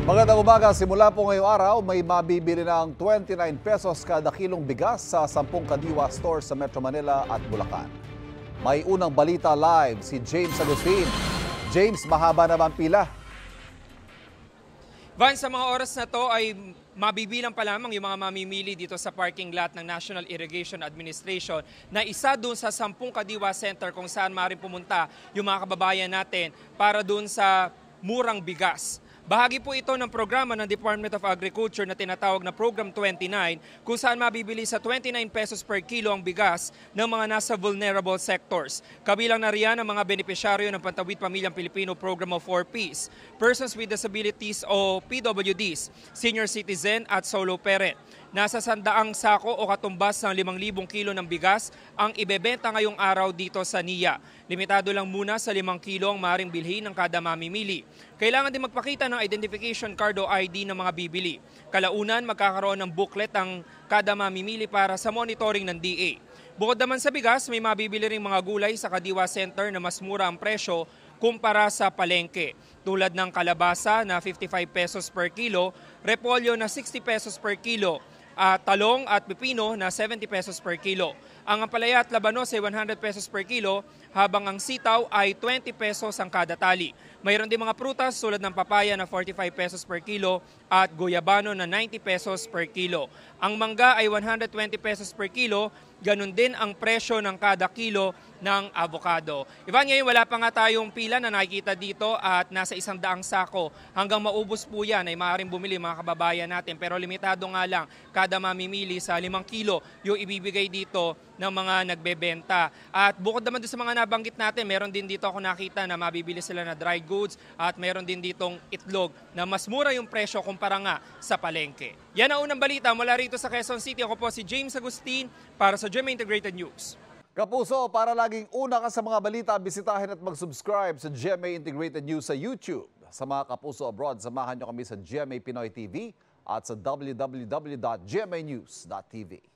Magandang umaga. Simula po ngayong araw, may mabibili ng 29 pesos kada kilong bigas sa 10 Kadiwa stores sa Metro Manila at Bulacan. May unang balita live si James Agustin. James, mahaba naman pila. Van, sa mga oras na to ay mabibilang pa lamang yung mga mamimili dito sa parking lot ng National Irrigation Administration na isa dun sa 10 Kadiwa Center kung saan maaaring pumunta yung mga kababayan natin para dun sa murang bigas. Bahagi po ito ng programa ng Department of Agriculture na tinatawag na Program 29 kung saan mabibili sa 29 pesos per kilo ang bigas ng mga nasa vulnerable sectors. Kabilang na riyan ang mga benepisyaryo ng Pantawid Pamilyang Pilipino Program of 4Ps, Persons with Disabilities o PWDs, Senior Citizen at Solo Parent. Nasa 100 sako o katumbas ng 5,000 kilo ng bigas ang ibebenta ngayong araw dito sa NIA. Limitado lang muna sa 5 kilo ang maaaring bilhin ng kada mamimili. Kailangan din magpakita ng identification card o ID ng mga bibili. Kalaunan, magkakaroon ng booklet ang kada mamimili para sa monitoring ng DA. Bukod naman sa bigas, may mabibili ring mga gulay sa Kadiwa Center na mas mura ang presyo kumpara sa palengke. Tulad ng kalabasa na 55 pesos per kilo, repolyo na 60 pesos per kilo, talong at pipino na 70 pesos per kilo. Ang ampalaya at labanos ay 100 pesos per kilo, habang ang sitaw ay 20 pesos ang kada tali. Mayroon din mga prutas tulad ng papaya na 45 pesos per kilo at guyabano na 90 pesos per kilo. Ang mangga ay 120 pesos per kilo, ganun din ang presyo ng kada kilo ng avocado. Ivan, ngayon wala pa nga tayong pila na nakikita dito at nasa 100 sako. Hanggang maubos po yan ay maaaring bumili mga kababayan natin, pero limitado nga lang kada mamimili sa 5 kilo yung ibibigay dito ng mga nagbebenta. At bukod naman sa mga nabanggit natin, meron din dito ako nakita na mabibili sila na dry goods at meron din ditong itlog na mas mura yung presyo kumpara nga sa palengke. Yan ang unang balita mula rito sa Quezon City. Ako po si James Agustin para sa GMA Integrated News. Kapuso, para laging una ka sa mga balita, bisitahin at mag-subscribe sa GMA Integrated News sa YouTube. Sa mga kapuso abroad, samahan nyo kami sa GMA Pinoy TV at sa www.gmanews.tv.